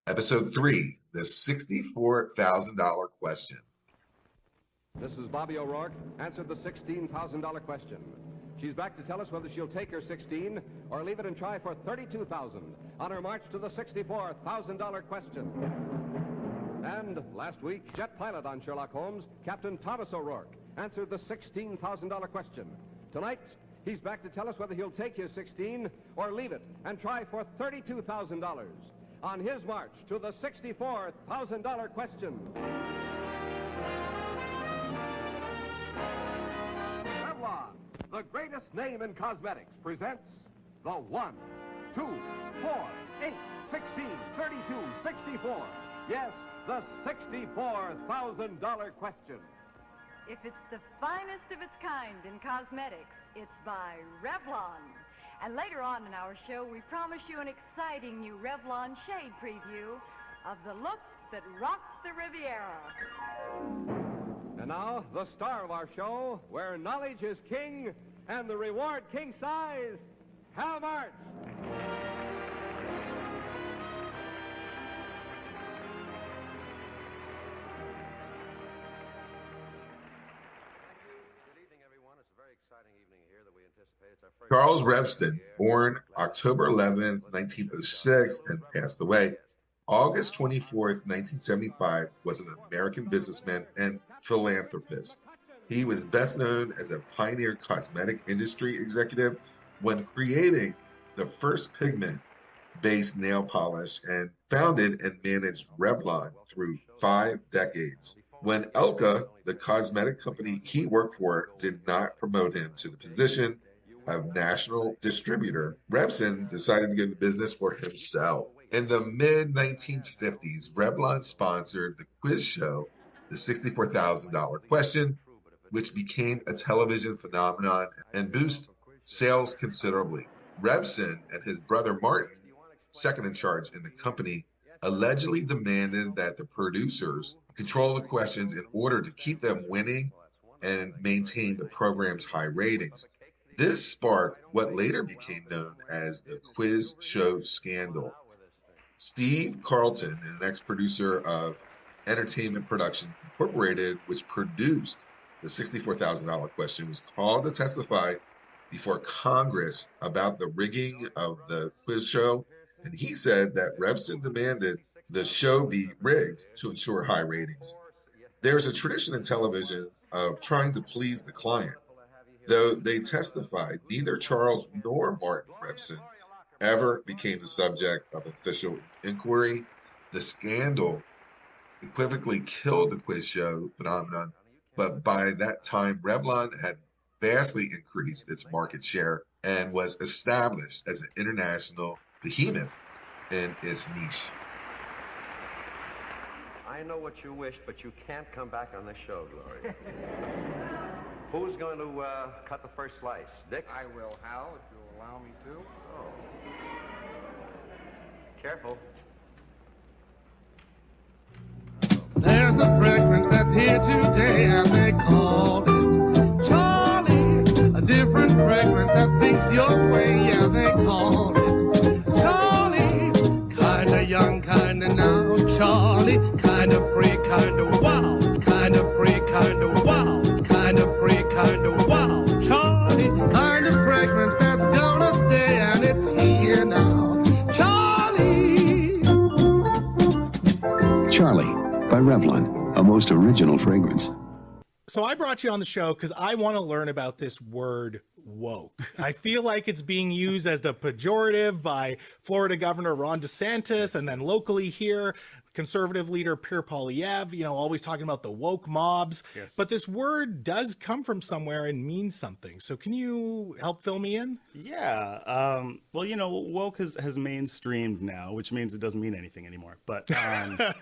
Episode 3, the $64,000 question. This is Bobby O'Rourke. Answered the $16,000 question. She's back to tell us whether she'll take her 16 or leave it and try for 32,000 on her march to the $64,000 question. And last week, jet pilot on Sherlock Holmes, Captain Thomas O'Rourke, answered the $16,000 question. Tonight, he's back to tell us whether he'll take his 16 or leave it and try for $32,000 on his march to the $64,000 question. Revlon, the greatest name in cosmetics, presents the 1, 2, 4, 8, 16, 32, 64. Yes, the $64,000 question. If it's the finest of its kind in cosmetics, it's by Revlon. And later on in our show, we promise you an exciting new Revlon shade preview of the look that rocks the Riviera. And now, the star of our show, where knowledge is king and the reward king size, Hal March. Charles Revston, born October 11th, 1906, and passed away August 24th, 1975, was an American businessman and philanthropist. He was best known as a pioneer cosmetic industry executive when creating the first pigment-based nail polish and founded and managed Revlon through 5 decades. When Elka, the cosmetic company he worked for, did not promote him to the position of national distributor, Revston decided to get into business for himself. In the mid-1950s, Revlon sponsored the quiz show, the $64,000 question, which became a television phenomenon and boosted sales considerably. Revston and his brother Martin, second in charge in the company, allegedly demanded that the producers control the questions in order to keep them winning and maintain the program's high ratings. This sparked what later became known as the quiz show scandal. Steve Carlton, an ex-producer of Entertainment Production Incorporated, which produced the $64,000 question, was called to testify before Congress about the rigging of the quiz show, and he said that Revston demanded the show be rigged to ensure high ratings. There's a tradition in television of trying to please the client. Though they testified, neither Charles nor Martin Revston ever became the subject of official inquiry. The scandal equivocally killed the quiz show phenomenon, but by that time, Revlon had vastly increased its market share and was established as an international behemoth in its niche. I know what you wish, but you can't come back on this show, Gloria. Who's going to cut the first slice? Dick? I will, Hal, if you'll allow me to. Oh. Careful. There's a fragrance that's here today, and they call it Charlie. A different fragrance that thinks your way, yeah, they call it Charlie. Kinda young, kinda now, Charlie. Kinda free, kinda wild. Kinda free, kinda wild. Kinda free, kinda wild. Charlie, kinda fragrance that's gonna stay, and it's here now. Charlie. Charlie by Revlon, a most original fragrance. So I brought you on the show because I want to learn about this word woke. I feel like it's being used as a pejorative by Florida Governor Ron DeSantis, and then locally here, conservative leader Pierre Poilievre, always talking about the woke mobs. Yes. But this word does come from somewhere and means something. So can you help fill me in? Yeah. Well, woke has mainstreamed now, which means it doesn't mean anything anymore. But, there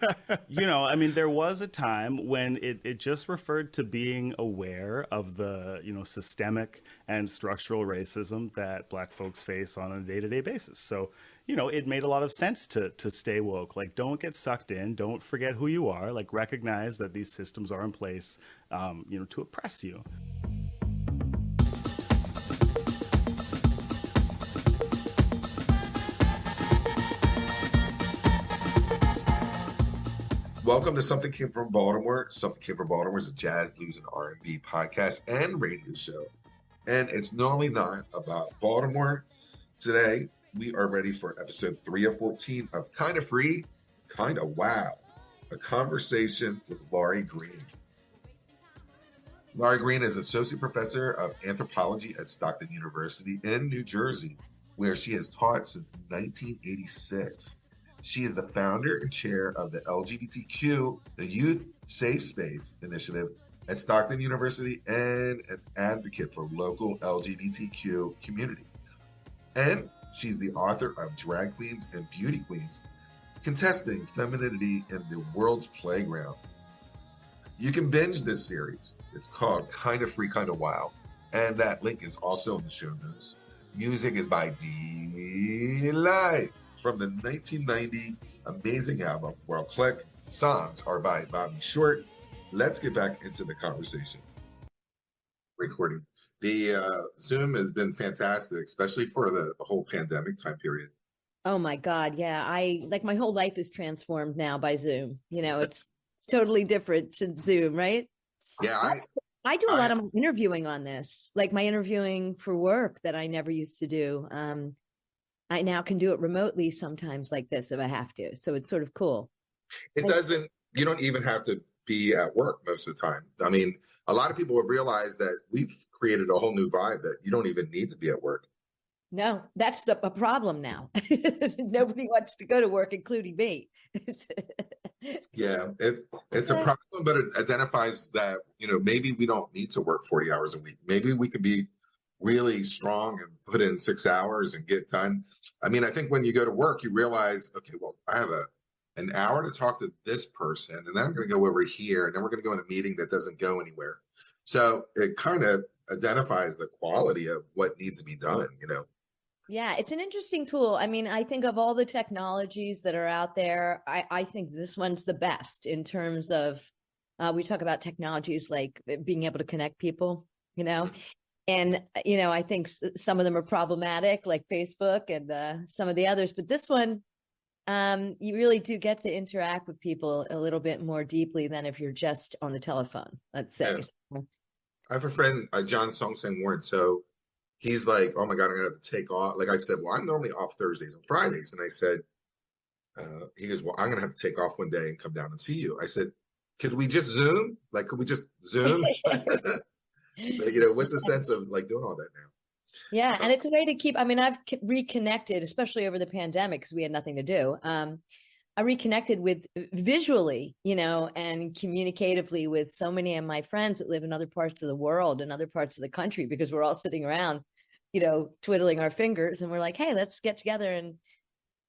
was a time when it just referred to being aware of the, systemic and structural racism that Black folks face on a day-to-day basis. So, it made a lot of sense to stay woke. Like, don't get sucked in. Don't forget who you are. Like, recognize that these systems are in place, to oppress you. Welcome to Something Came from Baltimore. Something Came from Baltimore is a jazz, blues, and R&B podcast and radio show. And it's normally not about Baltimore. Today, we are ready for episode 3 of 14 of Kinda Free, Kinda Wow, a conversation with Laurie Greene. Laurie Greene is Associate Professor of Anthropology at Stockton University in New Jersey, where she has taught since 1986. She is the founder and chair of the LGBTQ, the Youth Safe Space Initiative at Stockton University, and an advocate for local LGBTQ community. And she's the author of Drag Queens and Beauty Queens, Contesting Femininity in the World's Playground. You can binge this series. It's called Kinda Free, Kinda Wow, and that link is also in the show notes. Music is by D-Light from the 1990 amazing album World Click. Songs are by Bobby Short. Let's get back into the conversation. Recording. The Zoom has been fantastic, especially for the whole pandemic time period. Oh my God, yeah. My whole life is transformed now by Zoom. It's totally different since Zoom, right? Yeah, I do a lot of my interviewing on this, like my interviewing for work that I never used to do. I now can do it remotely sometimes like this if I have to. So it's sort of cool. You don't even have to be at work most of the time. I mean, a lot of people have realized that we've created a whole new vibe that you don't even need to be at work. No, that's a problem now. Nobody wants to go to work, including me. Yeah, it's a problem, but it identifies that, maybe we don't need to work 40 hours a week. Maybe we could be really strong and put in 6 hours and get done. I mean, I think when you go to work, you realize, okay, well, I have an hour to talk to this person, and then I'm going to go over here, and then we're going to go in a meeting that doesn't go anywhere. So it kind of identifies the quality of what needs to be done, Yeah, it's an interesting tool. I mean, I think of all the technologies that are out there, I think this one's the best in terms of, we talk about technologies like being able to connect people, and, I think some of them are problematic, like Facebook and some of the others. But this one, you really do get to interact with people a little bit more deeply than if you're just on the telephone, let's say. Yeah. I have a friend, John Song-Sang Warren. So he's like, oh my God, I'm going to have to take off. Like I said, well, I'm normally off Thursdays and Fridays. And I said, he goes, well, I'm going to have to take off one day and come down and see you. I said, could we just Zoom? Like, could we just Zoom? But, what's the sense of like doing all that now? Yeah. And it's a way to keep, I've reconnected, especially over the pandemic, because we had nothing to do. I reconnected with visually, and communicatively with so many of my friends that live in other parts of the world and other parts of the country, because we're all sitting around, twiddling our fingers, and we're like, hey, let's get together and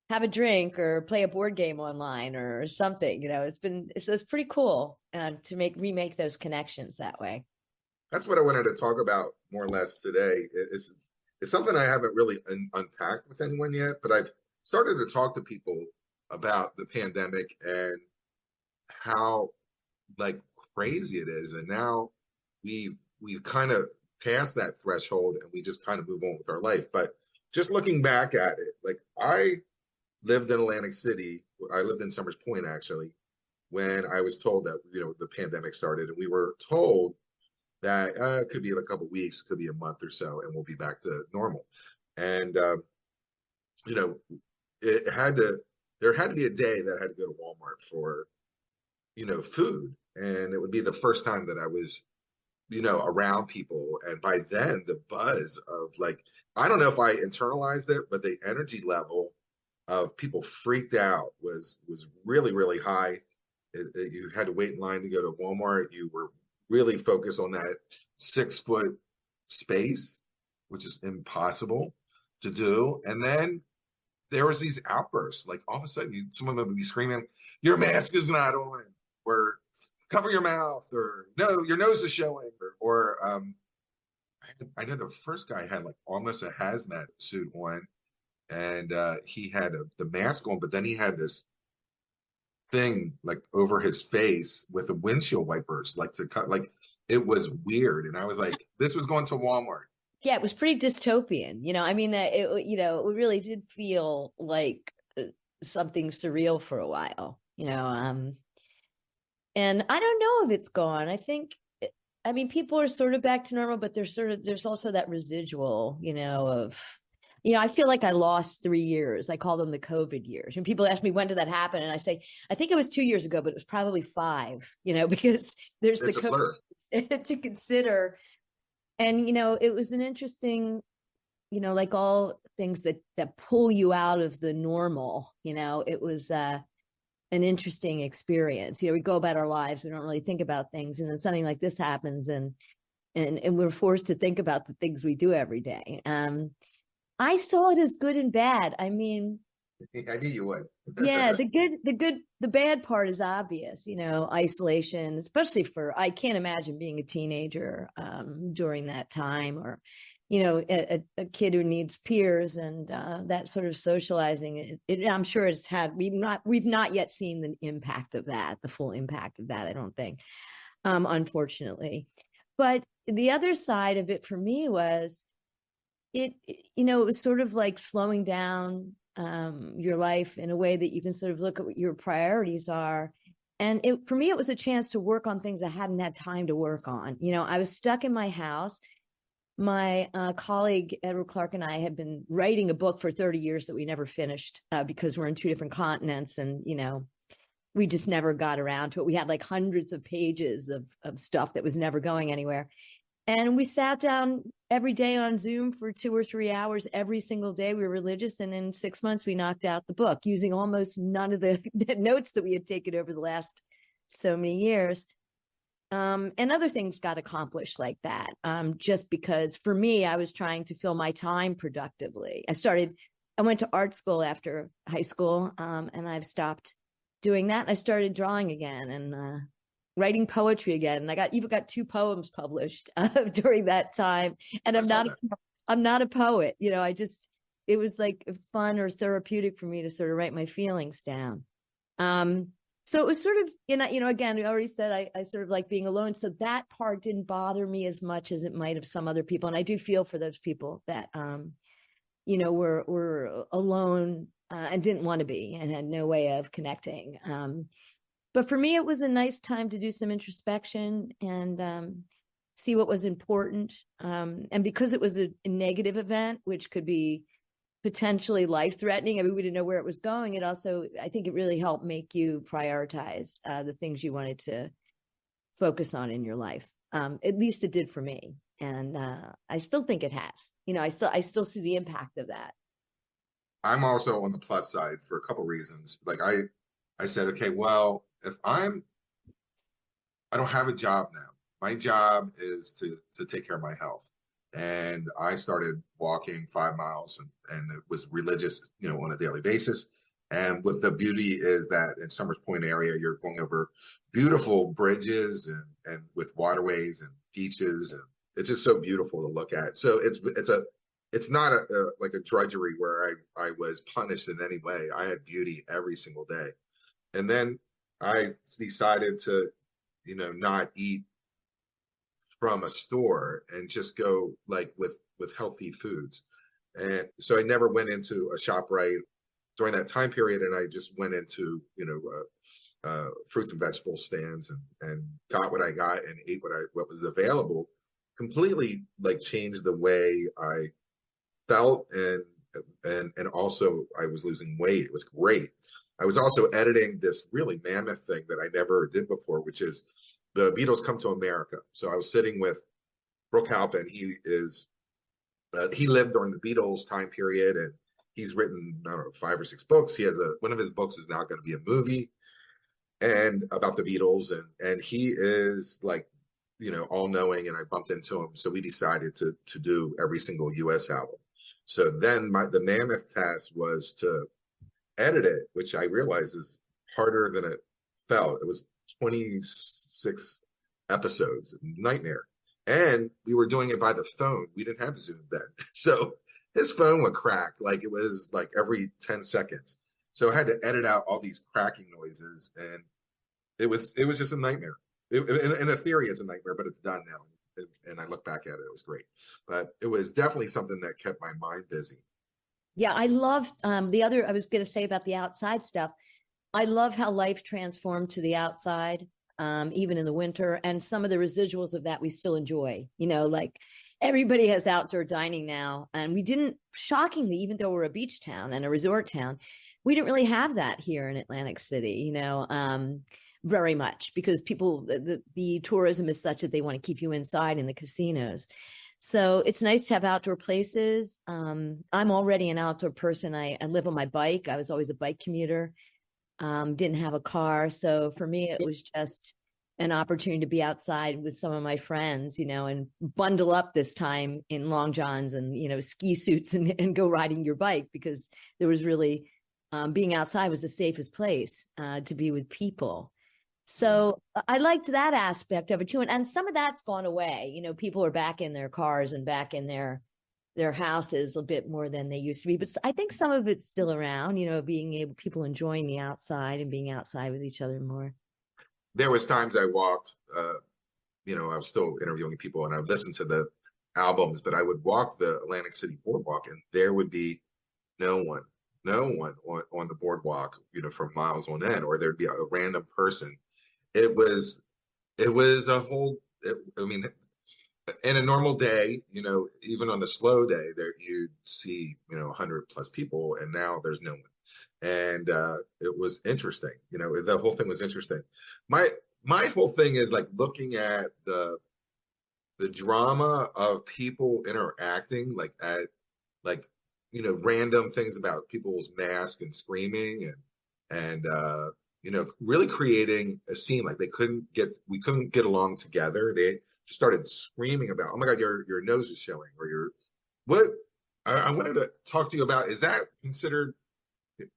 have a drink or play a board game online or something. It's pretty cool to remake those connections that way. That's what I wanted to talk about more or less today. It's something I haven't really unpacked with anyone yet, but I've started to talk to people about the pandemic and how like crazy it is. And now we've kind of passed that threshold and we just kind of move on with our life. But just looking back at it, like I lived in Atlantic City. I lived in Summers Point, actually, when I was told that, the pandemic started, and we were told that it could be a couple of weeks, could be a month or so, and we'll be back to normal. And, there had to be a day that I had to go to Walmart for, food. And it would be the first time that I was, around people. And by then the buzz of like, I don't know if I internalized it, but the energy level of people freaked out was really, really high. You had to wait in line to go to Walmart. You were really focused on that 6-foot space, which is impossible to do. And then there was these outbursts, like all of a sudden someone would be screaming, your mask is not on, or cover your mouth, or no, your nose is showing, or I know the first guy had like almost a hazmat suit on, and he had the mask on, but then he had this thing like over his face with the windshield wipers, like to cut, like it was weird. And I was like, this was going to Walmart. Yeah, it was pretty dystopian. That it really did feel like something surreal for a while. And I don't know if it's gone. I mean, people are sort of back to normal, but there's also that residual, I feel like I lost 3 years. I call them the COVID years. And people ask me, when did that happen? And I say, I think it was 2 years ago, but it was probably 5, because there's It's the a blur. COVID to consider. And, it was an interesting, like all things that pull you out of the normal, it was an interesting experience. We go about our lives, we don't really think about things. And then something like this happens and we're forced to think about the things we do every day. I saw it as good and bad. I mean, I knew you would. Yeah, the bad part is obvious, isolation, especially I can't imagine being a teenager during that time, or, a kid who needs peers and that sort of socializing. I'm sure we've not yet seen the impact of that, the full impact of that, I don't think, unfortunately. But the other side of it for me was it was sort of like slowing down your life in a way that you can sort of look at what your priorities are. And for me, it was a chance to work on things I hadn't had time to work on. I was stuck in my house. My colleague, Edward Clark, and I had been writing a book for 30 years that we never finished because we're in 2 different continents. And, we just never got around to it. We had like hundreds of pages of stuff that was never going anywhere. And we sat down every day on Zoom for 2 or 3 hours every single day. We were religious. And in 6 months, we knocked out the book using almost none of the notes that we had taken over the last so many years. And other things got accomplished like that, just because for me, I was trying to fill my time productively. I went to art school after high school, and I've stopped doing that. I started drawing again and writing poetry again. And I even got 2 poems published during that time. And I'm not a poet, it was like fun or therapeutic for me to sort of write my feelings down. So it was sort of, again, we already said I sort of like being alone. So that part didn't bother me as much as it might have some other people. And I do feel for those people that, were alone and didn't want to be and had no way of connecting. But for me, it was a nice time to do some introspection and see what was important. And because it was a negative event, which could be potentially life-threatening, I mean, we didn't know where it was going. I think it really helped make you prioritize the things you wanted to focus on in your life. At least it did for me. And I still think it has. I still see the impact of that. I'm also on the plus side for a couple reasons. Like I said, okay, well, if I don't have a job now. My job is to take care of my health. And I started walking 5 miles and it was religious, on a daily basis. And what the beauty is that in Summers Point area, you're going over beautiful bridges and with waterways and beaches. And it's just so beautiful to look at. So it's not like a drudgery where I was punished in any way. I had beauty every single day. And then I decided to, not eat from a store and just go like with healthy foods. And so I never went into a ShopRite during that time period. And I just went into, fruits and vegetable stands and got what I got and ate what was available. Completely like changed the way I felt and also I was losing weight. It was great. I was also editing this really mammoth thing that I never did before, which is the Beatles Come To America. So I was sitting with Brooke Halpin. He lived during the Beatles time period, and he's written, I don't know, 5 or 6 books. He has one of his books is now going to be a movie and about the Beatles, and he is like, all knowing, and I bumped into him. So we decided to do every single US album. So then the mammoth task was to edit it, which I realized is harder than it felt. It was 26 episodes, nightmare. And we were doing it by the phone. We didn't have Zoom then. So his phone would crack, like it was like every 10 seconds. So I had to edit out all these cracking noises, and it was just a nightmare. In a theory, it's a nightmare, but it's done now. And I look back at it, it was great. But it was definitely something that kept my mind busy. Yeah, I love I was going to say about the outside stuff. I love how life transformed to the outside. even in the winter. And some of the residuals of that we still enjoy, like everybody has outdoor dining now. And we didn't, shockingly, even though we're a beach town and a resort town, we didn't really have that here in Atlantic City, very much, because people, the tourism is such that they want to keep you inside in the casinos. So it's nice to have outdoor places. I'm already an outdoor person. I live on my bike. I was always a bike commuter. Didn't have a car. So for me, it was just an opportunity to be outside with some of my friends, and bundle up this time in long johns and, ski suits and go riding your bike, because there was really, being outside was the safest place to be with people. So I liked that aspect of it too. And some of that's gone away. People are back in their cars and back in their houses a bit more than they used to be. But I think some of it's still around, people enjoying the outside and being outside with each other more. There was times I walked, I was still interviewing people and I would listen to the albums, but I would walk the Atlantic City boardwalk and there would be no one on the boardwalk, for miles on end, or there'd be a random person. It was a whole, in a normal day, even on a slow day, there you'd see, 100 plus people, and now there's no one. And it was interesting, the whole thing was interesting. My whole thing is like looking at the drama of people interacting, like at random things about people's masks and screaming and really creating a scene. Like we couldn't get along together. They just started screaming about, oh my God, your nose is showing, or what. I wanted to talk to you about, is that considered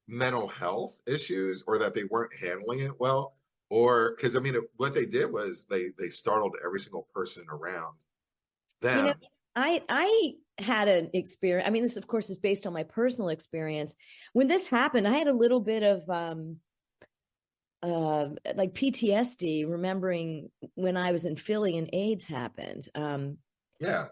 mental health issues, or that they weren't handling it well? Or, because what they did was they startled every single person around them. I had an experience. This, of course, is based on my personal experience. When this happened, I had a little bit of like PTSD, remembering when I was in Philly and AIDS happened. Yeah.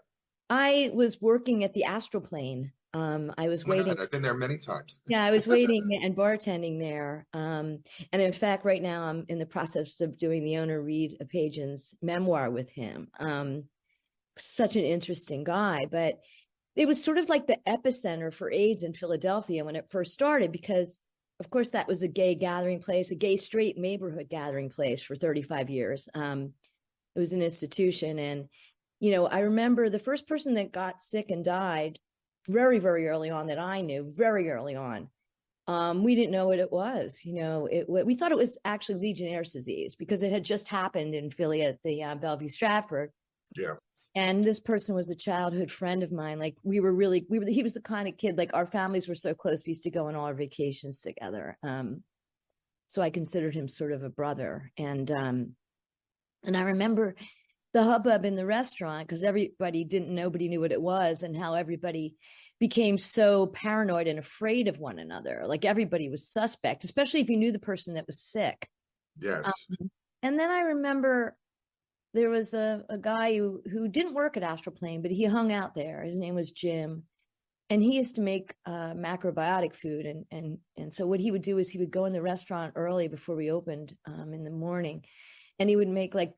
I was working at the Astroplane. I was waiting. God, I've been there many times. Yeah, I was waiting and bartending there. And in fact, right now I'm in the process of doing the owner Reed Pagin's memoir with him. Such an interesting guy, but it was sort of like the epicenter for AIDS in Philadelphia when it first started, because of course that was a gay gathering place, a gay straight neighborhood gathering place for 35 years. It was an institution. And, I remember the first person that got sick and died very, very early on, that I knew very early on. We didn't know what it was. We thought it was actually Legionnaire's disease, because it had just happened in Philly at the Bellevue Stratford. Yeah. And this person was a childhood friend of mine. Like he was the kind of kid, like our families were so close. We used to go on all our vacations together. So I considered him sort of a brother. And I remember the hubbub in the restaurant, because nobody knew what it was, and how everybody became so paranoid and afraid of one another. Like everybody was suspect, especially if you knew the person that was sick. Yes. And then I remember there was a guy who didn't work at Astroplane, but he hung out there. His name was Jim. And he used to make macrobiotic food. And so what he would do is he would go in the restaurant early before we opened in the morning. And he would make, like,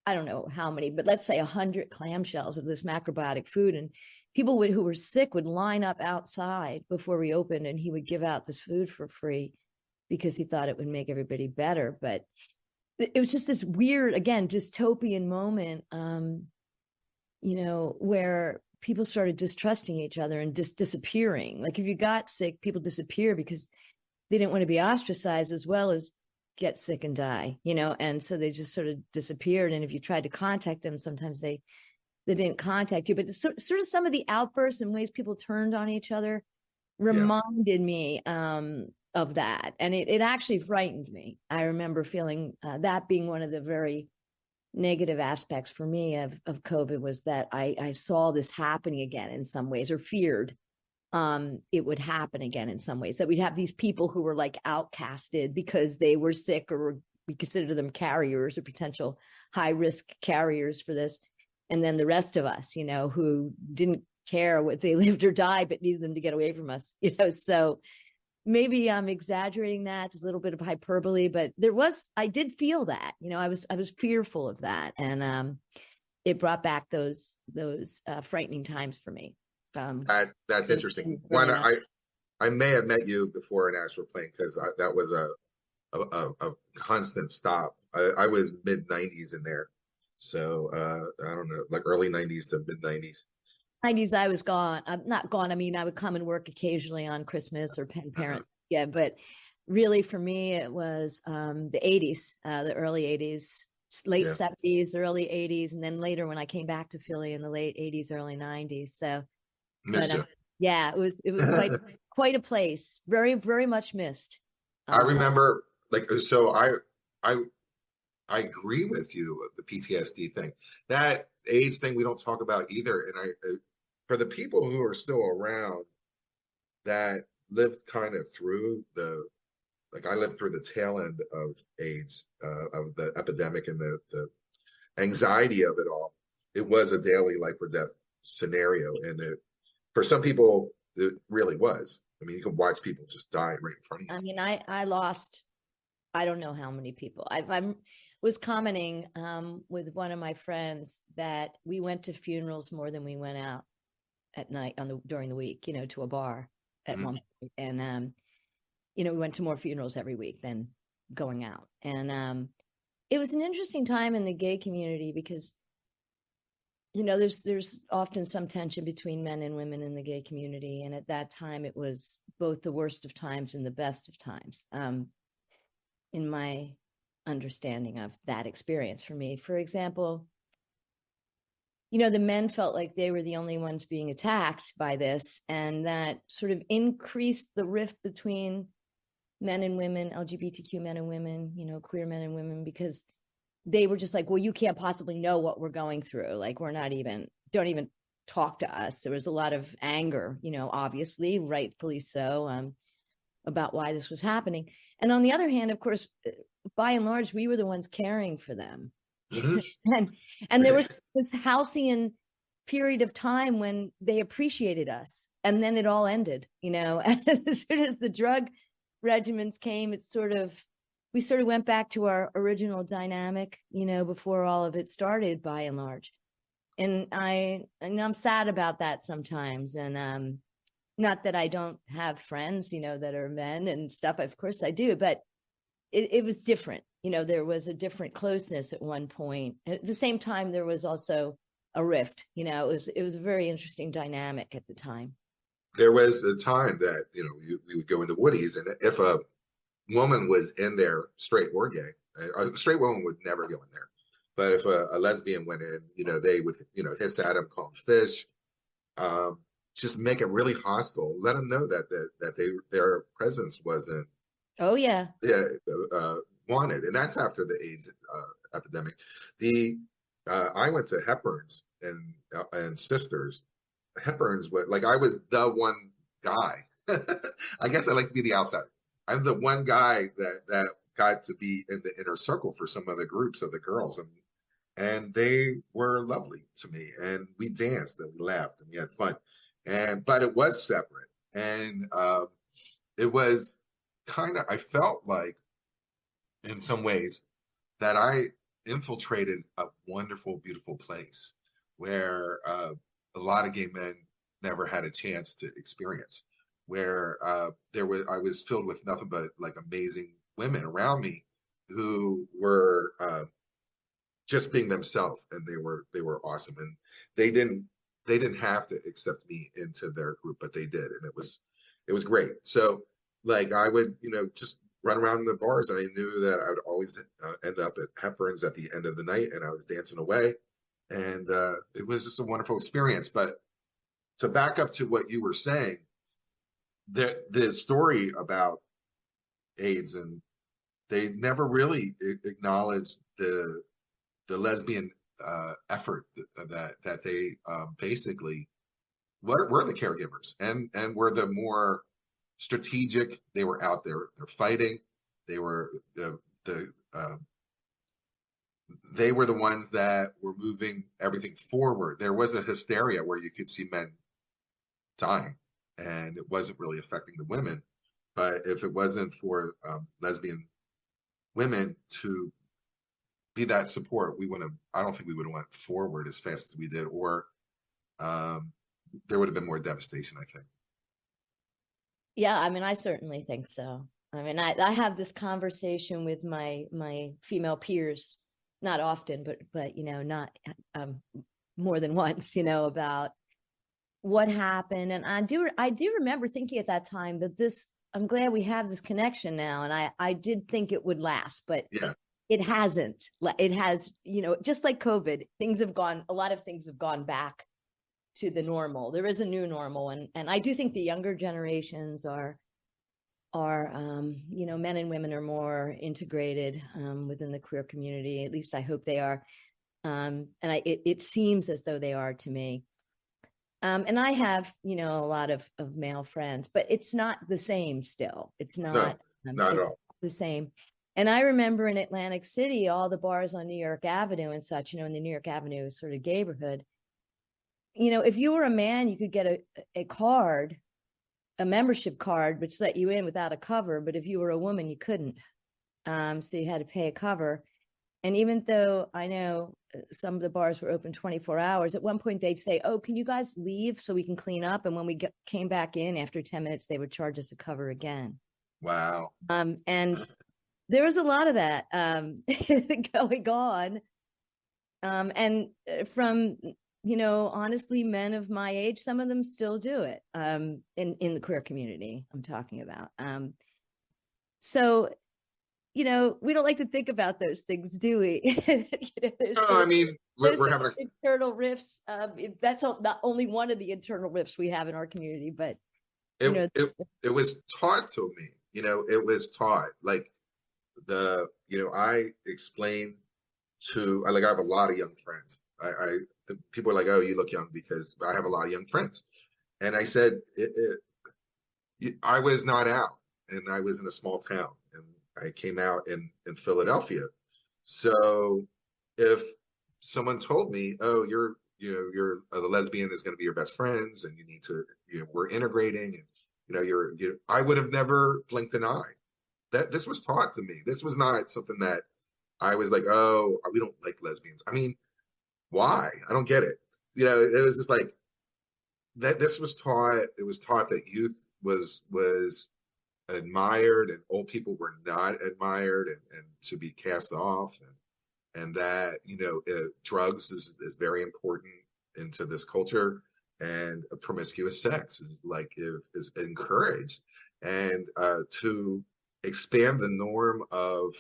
I don't know how many, but let's say 100 clamshells of this macrobiotic food. And people who were sick would line up outside before we opened, and he would give out this food for free because he thought it would make everybody better. But it was just this weird, again, dystopian moment, where people started distrusting each other and just disappearing. Like if you got sick, people disappear because they didn't want to be ostracized as well as get sick and die, and so they just sort of disappeared. And if you tried to contact them, sometimes they didn't contact you. But sort of some of the outbursts and ways people turned on each other reminded me of that. And it actually frightened me. I remember feeling that being one of the very negative aspects for me of COVID, was that I saw this happening again in some ways, or feared it would happen again in some ways, that we'd have these people who were like outcasted because they were sick, or we consider them carriers or potential high risk carriers for this. And then the rest of us, who didn't care what they lived or died, but needed them to get away from us, so maybe I'm exaggerating that, just a little bit of hyperbole, but I did feel that, I was fearful of that. And it brought back those frightening times for me. That's interesting. One, I may have met you before an astral plane, because that was a constant stop. I was mid 90s in there. So I don't know, like early 90s to mid 90s. 90s, I was gone. I'm not gone. I mean, I would come and work occasionally on Christmas or parents. Yeah, but really for me, it was the 80s, the early 80s, late 70s, early 80s, and then later when I came back to Philly in the late 80s, early 90s. So, yeah, it was quite a place. Very, very much missed. I remember, so I agree with you with the PTSD thing. That AIDS thing we don't talk about either. And for the people who are still around that lived kind of through I lived through the tail end of AIDS, of the epidemic and the anxiety of it all. It was a daily life or death scenario. And for some people, it really was. I mean, you can watch people just die right in front of you. I mean, I lost, I don't know how many people. I was commenting with one of my friends that we went to funerals more than we went out at night during the week, to a bar at one point. And, we went to more funerals every week than going out. And it was an interesting time in the gay community because, there's often some tension between men and women in the gay community. And at that time, it was both the worst of times and the best of times. In my understanding of that experience for me, for example, the men felt like they were the only ones being attacked by this, and that sort of increased the rift between men and women, LGBTQ men and women, queer men and women, because they were just like, well, you can't possibly know what we're going through. Like, don't even talk to us. There was a lot of anger, obviously, rightfully so, about why this was happening. And on the other hand, of course, by and large, we were the ones caring for them. and there was this halcyon period of time when they appreciated us. And then it all ended, as soon as the drug regimens came, we sort of went back to our original dynamic, before all of it started, by and large. And I'm sad about that sometimes. And not that I don't have friends, that are men and stuff. Of course I do, but it was different. There was a different closeness at one point. At the same time, there was also a rift. It was a very interesting dynamic at the time. There was a time that, we would go in the woodies, and if a woman was in there, straight or gay, a straight woman would never go in there. But if a lesbian went in, they would, hiss at him, call him fish, just make it really hostile. Let them know that their presence wasn't. Oh yeah. Yeah, wanted, and that's after the AIDS epidemic. I went to Hepburn's and Sisters. Hepburn's I was the one guy. I guess I like to be the outsider. I'm the one guy that got to be in the inner circle for some of the groups of the girls, and they were lovely to me, and we danced and we laughed and we had fun, but it was separate, and it was I felt like in some ways that I infiltrated a wonderful, beautiful place where a lot of gay men never had a chance to experience, where I was filled with nothing but amazing women around me who were just being themselves, and they were awesome, and they didn't have to accept me into their group, but they did, and it was great. So I would just run around the bars, and I knew that I would always end up at Hepburn's at the end of the night, and I was dancing away, and it was just a wonderful experience. But to back up to what you were saying, the story about AIDS, and they never really acknowledged the lesbian effort that they basically were the caregivers, and were the more strategic. They were out there, they're fighting. They were they were the ones that were moving everything forward. There was a hysteria where you could see men dying, and it wasn't really affecting the women. But if it wasn't for lesbian women to be that support, we wouldn't have, I don't think we would have went forward as fast as we did, or there would have been more devastation, I think. Yeah, I mean, I certainly think so. I mean, I have this conversation with my female peers, not often, but not more than once, about what happened. And I do remember thinking at that time that I'm glad we have this connection now. And I did think it would last, but yeah, it hasn't. It has, just like COVID, a lot of things have gone back to the normal. There is a new normal. And I do think the younger generations are men and women are more integrated within the queer community. At least I hope they are. And it seems as though they are to me. And I have, a lot of male friends, but it's not the same still. It's not, not at all the same. And I remember in Atlantic City, all the bars on New York Avenue and such, in the New York Avenue sort of gayborhood, if you were a man, you could get a card, a membership card, which let you in without a cover. But if you were a woman, you couldn't. So you had to pay a cover. And even though I know some of the bars were open 24 hours, at one point they'd say, "Oh, can you guys leave so we can clean up?" And when we came back in after 10 minutes, they would charge us a cover again. Wow. And there was a lot of that going on. And from, honestly, men of my age, some of them still do it in the queer community I'm talking about. So, we don't like to think about those things, do we? I mean, we're having internal rifts. That's not only one of the internal rifts we have in our community, but it was taught to me. It was taught, like I explained to, I have a lot of young friends. People are like, "Oh, you look young," because I have a lot of young friends. And I said, I was not out, and I was in a small town, and I came out in Philadelphia. So if someone told me, "Oh, you're a lesbian is going to be your best friends, and you need to, we're integrating, and I would have never blinked an eye. That this was taught to me. This was not something that I was like, "Oh, we don't like lesbians." I mean, why? I don't get it. It was just like that. This was taught. It was taught that youth was admired and old people were not admired, and to be cast off, and that drugs is very important into this culture, and promiscuous sex is encouraged, and to expand the norm of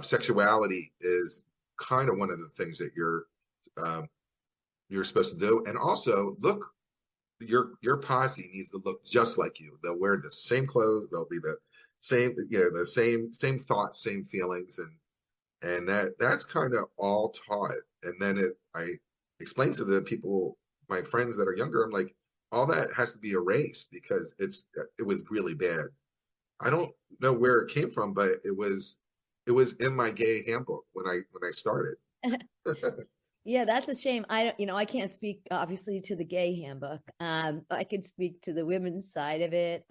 sexuality is kind of one of the things that you're supposed to do. And also, look, your posse needs to look just like you. They'll wear the same clothes. They'll be the same, the same thoughts, same feelings, and that's kind of all taught. And then I explained to the people, my friends that are younger, I'm like, all that has to be erased because it was really bad. I don't know where it came from, but it was in my gay handbook when I started. Yeah, that's a shame. I can't speak obviously to the gay handbook. I can speak to the women's side of it,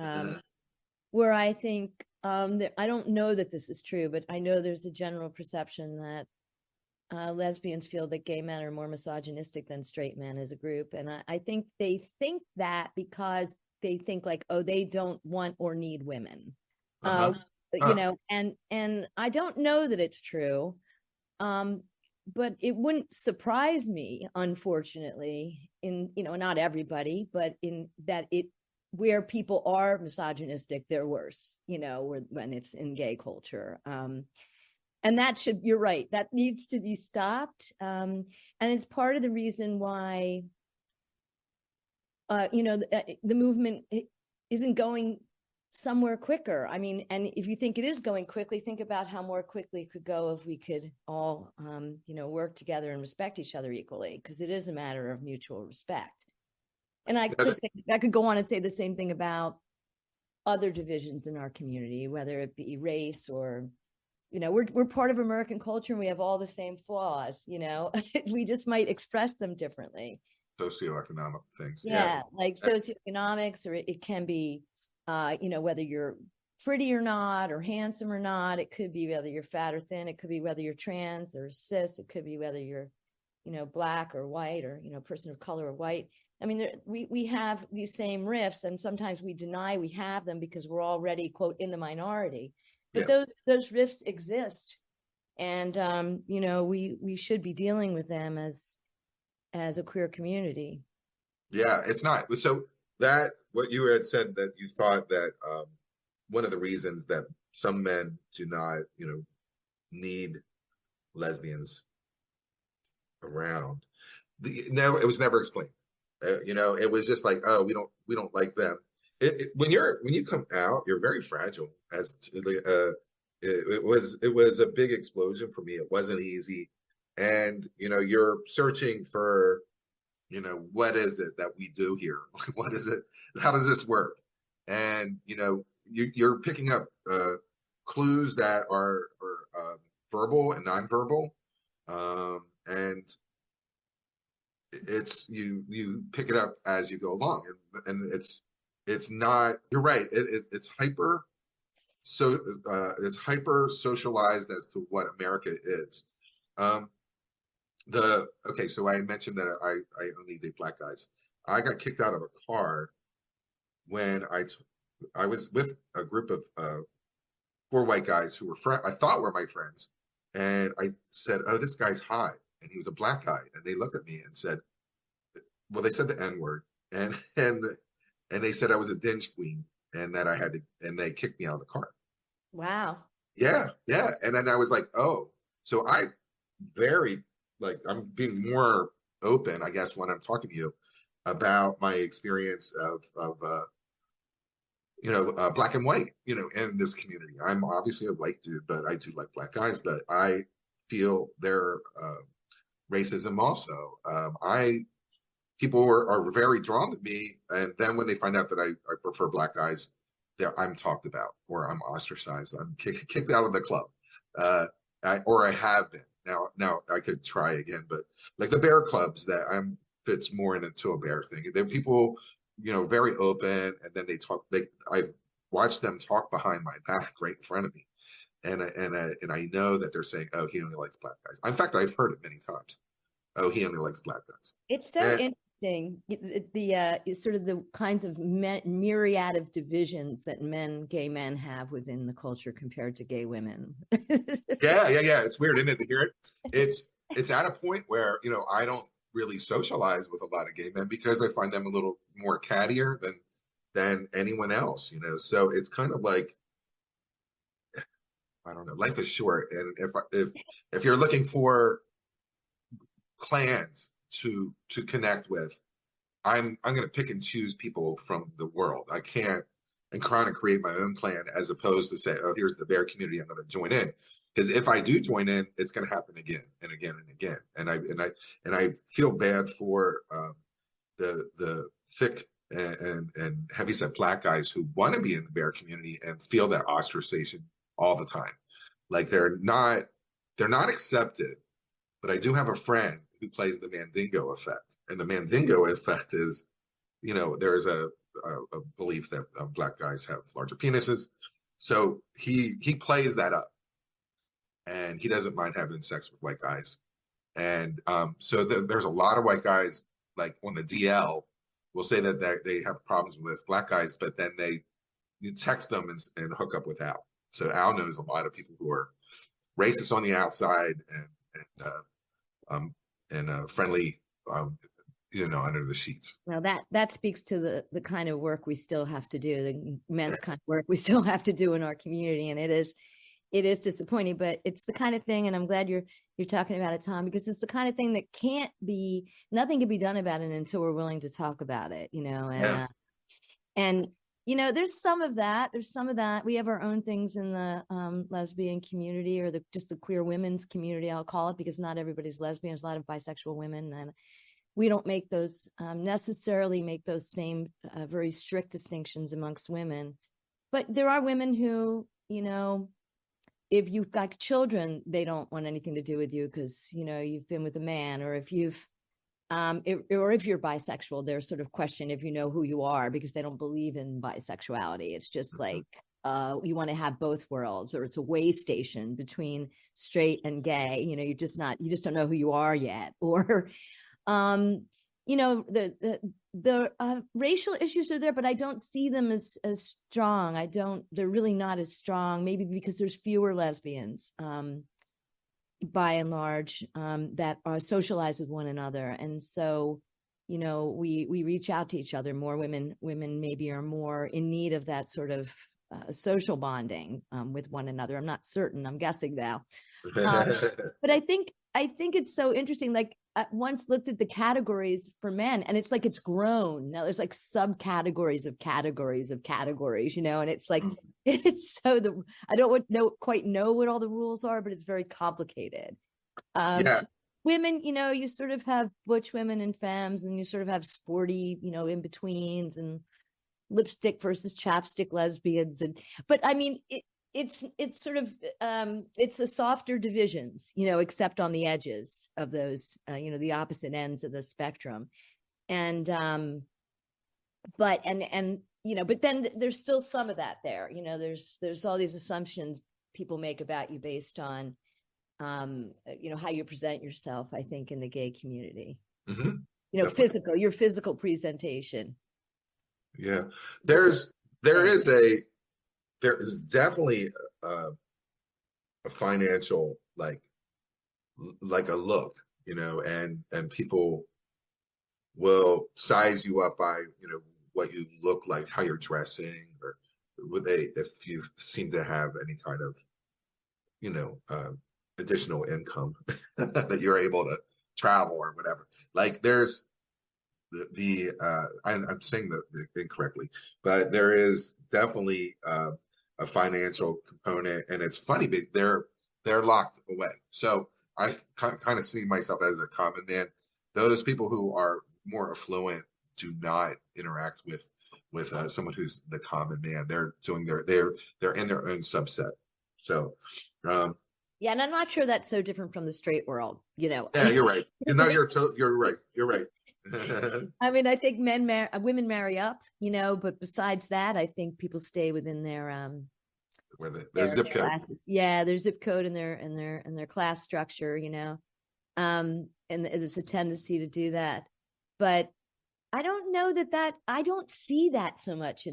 where I think I don't know that this is true, but I know there's a general perception that lesbians feel that gay men are more misogynistic than straight men as a group, and I think they think that because they think like, oh, they don't want or need women, and I don't know that it's true. But it wouldn't surprise me, unfortunately, not everybody, but in that where people are misogynistic, they're worse, when it's in gay culture. And you're right, that needs to be stopped. And it's part of the reason why, the movement isn't going somewhere quicker. I mean, and if you think it is going quickly, think about how more quickly it could go if we could all, work together and respect each other equally, because it is a matter of mutual respect. And I could go on and say the same thing about other divisions in our community, whether it be race or, we're part of American culture and we have all the same flaws, we just might express them differently. Socioeconomic things. Yeah, like socioeconomics, or it can be whether you're pretty or not, or handsome or not. It could be whether you're fat or thin. It could be whether you're trans or cis. It could be whether you're, black or white, or, person of color or white. I mean, we have these same rifts, and sometimes we deny we have them because we're already, quote, in the minority. But those rifts exist, and we should be dealing with them as a queer community. Yeah, it's not. So that what you had said, that you thought that one of the reasons that some men do not, need lesbians around, no, it was never explained. It was just like, oh, we don't like them. When you come out, you're very fragile. It was a big explosion for me. It wasn't easy, and you're searching for, what is it that we do here? What is it? How does this work? And you're picking up clues that are verbal and nonverbal, and it's you pick it up as you go along, and it's not. You're right. It's hyper. So it's hyper socialized as to what America is. So I mentioned that I only date black guys. I got kicked out of a car when I was with a group of 4 white guys who were I thought were my friends, and I said, "Oh, this guy's hot," and he was a black guy, and they looked at me and said, "Well, they said the N-word," and they said I was a dinge queen, and that I had to, and they kicked me out of the car. Wow. Yeah, and then I was like, oh, so I'm being more open, I guess, when I'm talking to you about my experience of black and white, in this community. I'm obviously a white dude, but I do like black guys, but I feel their racism also. People are very drawn to me, and then when they find out that I prefer black guys, I'm talked about, or I'm ostracized. I'm kicked out of the club, or I have been. Now I could try again, but like the bear clubs, that fits more into a bear thing. They're people, very open, and then they talk. I've watched them talk behind my back, right in front of me, and I know that they're saying, "Oh, he only likes black guys." In fact, I've heard it many times. Oh, he only likes black guys. It's so interesting. The sort of the kinds of myriad of divisions that gay men have within the culture compared to gay women. Yeah. It's weird, isn't it, to hear it? It's at a point where, I don't really socialize with a lot of gay men because I find them a little more cattier than anyone else, So it's kind of like, I don't know, life is short. And if you're looking for clans to connect with, I'm going to pick and choose people from the world. I can't and trying to create my own clan, as opposed to say, oh, here's the bear community, I'm going to join in. Because if I do join in, it's going to happen again and again and again. And I feel bad for the thick and heavyset black guys who want to be in the bear community and feel that ostracization all the time. Like they're not accepted. But I do have a friend who plays the Mandingo effect. And the Mandingo effect is, there's a belief that black guys have larger penises. So he plays that up. And he doesn't mind having sex with white guys. And so there's a lot of white guys, like on the DL, will say that they have problems with black guys, but then you text them and hook up with Al. So Al knows a lot of people who are racist on the outside and friendly, under the sheets. Well, that speaks to the kind of work we still have to do, the men's kind of work we still have to do in our community, and it is disappointing, but it's the kind of thing, and I'm glad you're talking about it, Tom, because it's the kind of thing that nothing can be done about it until we're willing to talk about it, and there's some of that. We have our own things in the lesbian community, or just the queer women's community, I'll call it, because not everybody's lesbian. There's a lot of bisexual women, and we don't make those necessarily make those same very strict distinctions amongst women. But there are women who, if you've got children, they don't want anything to do with you because, you've been with a man, or if you've or if you're bisexual, they're sort of question if you know who you are, because they don't believe in bisexuality. It's just like you want to have both worlds, or it's a way station between straight and gay. You just don't know who you are yet. Or the racial issues are there, but I don't see them as strong. They're really not as strong, maybe because there's fewer lesbians by and large that are socialized with one another. And so, we reach out to each other more. Women maybe are more in need of that sort of social bonding with one another. I'm not certain, I'm guessing now. But I think it's so interesting. Like, I once looked at the categories for men, and it's like it's grown. Now there's like subcategories of categories of categories, and it's like it's so I don't quite know what all the rules are, but it's very complicated. Women, you sort of have butch women and femmes, and you sort of have sporty, in betweens, and lipstick versus chapstick lesbians, but I mean it's sort of it's a softer divisions, except on the edges of those, the opposite ends of the spectrum. And but then there's still some of that there. There's all these assumptions people make about you based on how you present yourself, I think, in the gay community. Your physical presentation. Yeah, there is definitely a financial like a look, and people will size you up by what you look like, how you're dressing, or if you seem to have any kind of additional income that you're able to travel or whatever. Like there's I'm saying that incorrectly, but there is definitely a financial component, and it's funny, but they're locked away. So I kind of see myself as a common man. Those people who are more affluent do not interact with someone who's the common man. They're doing they're in their own subset. So yeah, and I'm not sure that's so different from the straight world. Yeah, you're right. No, you're right. You're right. I mean, I think women marry up, but besides that, I think people stay within their their zip code. Classes. Yeah, their zip code and their class structure, and there's a tendency to do that. But I don't know that I don't see that so much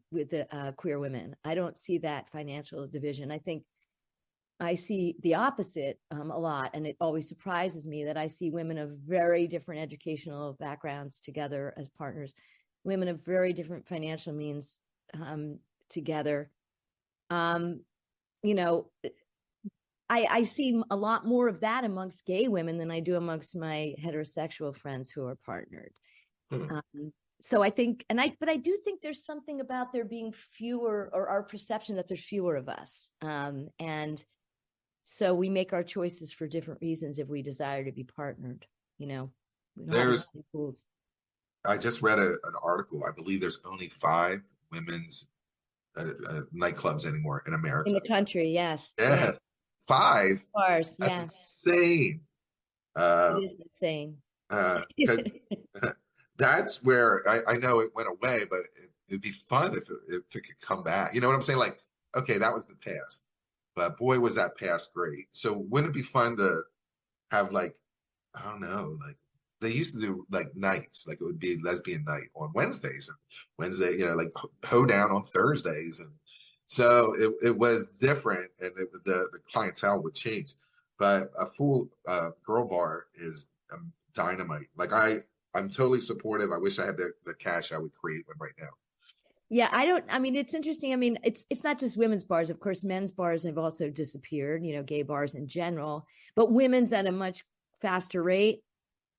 with the queer women. I don't see that financial division. I think I see the opposite a lot, and it always surprises me that I see women of very different educational backgrounds together as partners, women of very different financial means together. I see a lot more of that amongst gay women than I do amongst my heterosexual friends who are partnered. So I think, but I do think there's something about there being fewer, or our perception that there's fewer of us, and so we make our choices for different reasons if we desire to be partnered. I just read an article. I believe there's only 5 women's nightclubs anymore in America. In the country, yes. Yeah, 5 bars. That's insane. It is insane. That's where I know it went away, but it'd be fun if it could come back. You know what I'm saying? Like, okay, that was the past. But boy, was that past great. So wouldn't it be fun to have like, I don't know, like they used to do like nights, like it would be lesbian night on Wednesdays, and like hoedown on Thursdays. And so it was different, and the clientele would change. But a full girl bar is dynamite. Like I'm totally supportive. I wish I had the cash. I would create one right now. Yeah, it's interesting. I mean, it's not just women's bars. Of course, men's bars have also disappeared, gay bars in general, but women's at a much faster rate.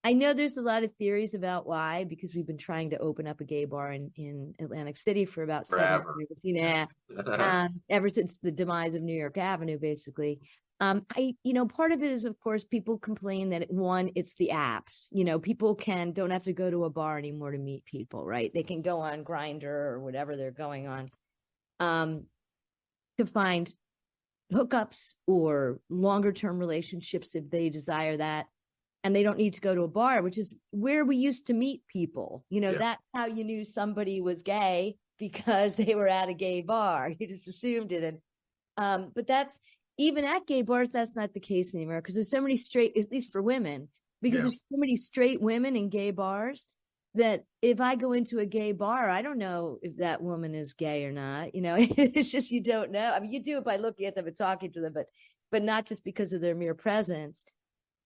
I know there's a lot of theories about why, because we've been trying to open up a gay bar in Atlantic City for about 7 years, ever since the demise of New York Avenue, basically. Part of it is, of course, people complain that it's the apps. People don't have to go to a bar anymore to meet people, right? They can go on Grindr or whatever they're going on to find hookups or longer term relationships if they desire that. and they don't need to go to a bar, which is where we used to meet people. You know, Yeah. that's how you knew somebody was gay, because they were at a gay bar. You just assumed it. And but that's, even at gay bars, that's not the case anymore, because there's so many straight, at least for women, because Yeah. there's so many straight women in gay bars that if I go into a gay bar, I don't know if that woman is gay or not. You know, it's just, you don't know. I mean, you do it by looking at them and talking to them, but not just because of their mere presence.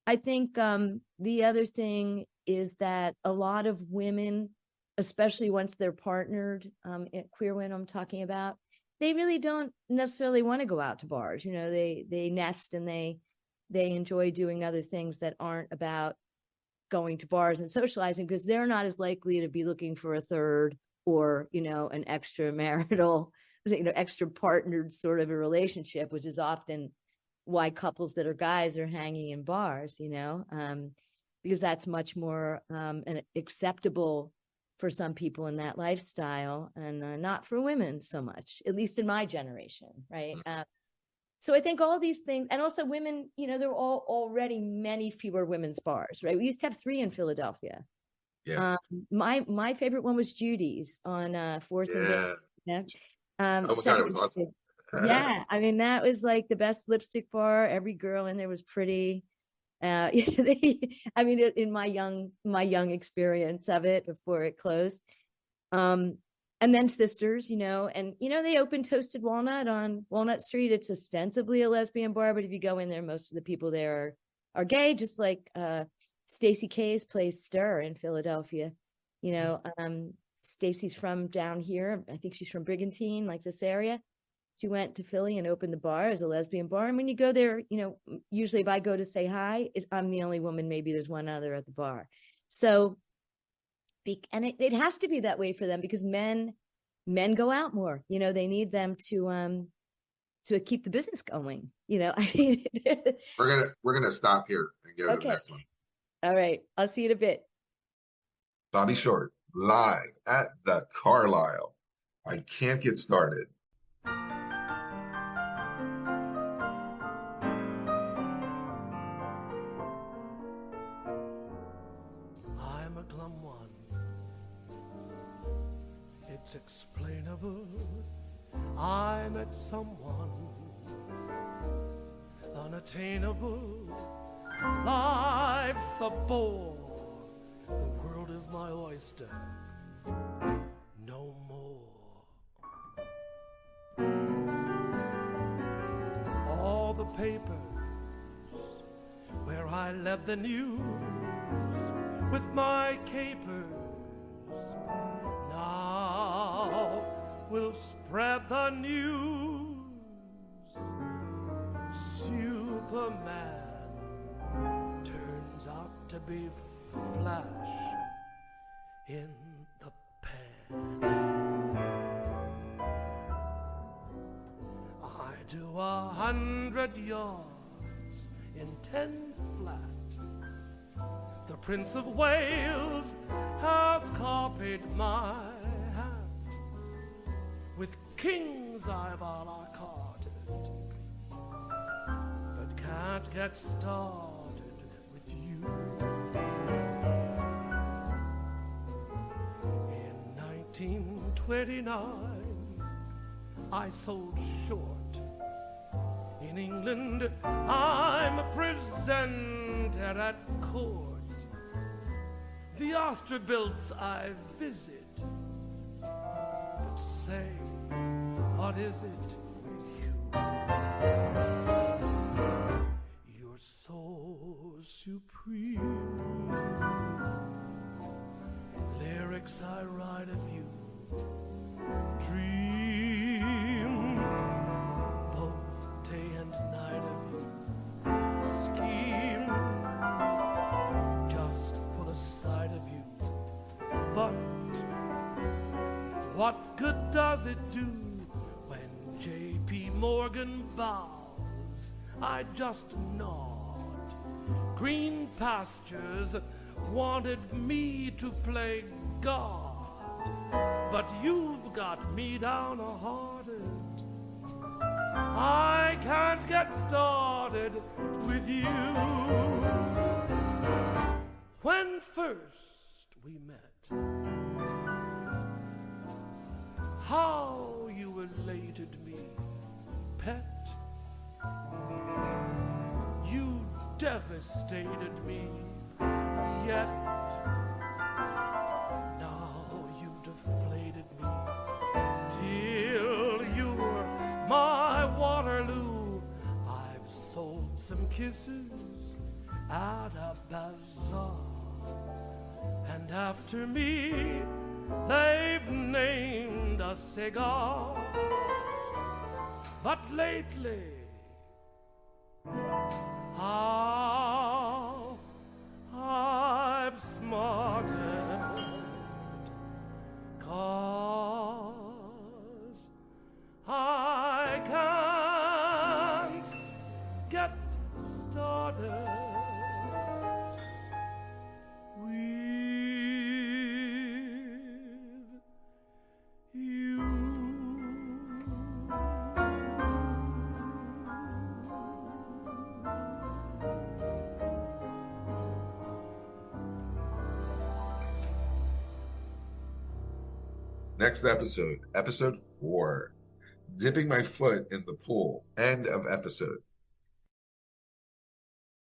I think the other thing is that a lot of women, especially once they're partnered, queer women I'm talking about, they really don't necessarily want to go out to bars. You know, they nest and they enjoy doing other things that aren't about going to bars and socializing, because they're not as likely to be looking for a third or, you know, an extramarital, you know, extra partnered sort of a relationship, which is often why couples that are guys are hanging in bars, you know, because that's much more acceptable for some people in that lifestyle, and not for women so much, at least in my generation, right? So I think all these things, and also women, you know, there were already many fewer women's bars, right? We used to have 3 in Philadelphia. Yeah. My favorite one was Judy's on 4th and Bay. Yeah. Oh my God, it was awesome. Yeah, I mean, that was like the best lipstick bar. Every girl in there was pretty. I mean, in my young experience of it before it closed. And then Sisters, you know, and, you know, they opened Toasted Walnut on Walnut Street. It's ostensibly a lesbian bar, but if you go in there, most of the people there are gay, just like Stacey K's place Stir in Philadelphia. You know, Stacey's from down here. I think she's from Brigantine, like this area. She went to Philly and opened the bar as a lesbian bar. And when you go there, you know, usually if I go to say hi, I'm the only woman. Maybe there's one other at the bar. So, and it has to be that way for them, because men go out more. You know, they need them to keep the business going. You know, I mean, we're gonna stop here and go to the next one. All right, I'll see you in a bit. Bobby Short live at the Carlisle. I can't get started. I'm a glum one. It's explainable. I met someone unattainable. Life's a bore. The world is my oyster. No more. All the papers where I led the news with my capers now will spread the news. Superman turns out to be Flash in the pan. I do 100 yards in 10 flat. The Prince of Wales has copied my hat. With kings I've a la carted, but can't get started with you. In 1929, I sold short. In England, I'm presented at court. The Austerbilts I visit, but say, what is it with you? You're so supreme. Lyrics I write of you, dream both day and night of you, scheme just for the sight of you. But what good does it do when J.P. Morgan bows? I just nod. Green Pastures wanted me to play God, but you've got me downhearted. I can't get started with you. when first we met. How you elated me, pet. You devastated me, yet now you've deflated me till you're my Waterloo. I've sold some kisses at a bazaar, and after me they've named a cigar. But lately, how I've smarted, 'cause I can't get started with you. Next episode, episode 4, Dipping My Foot in the Pool, end of episode.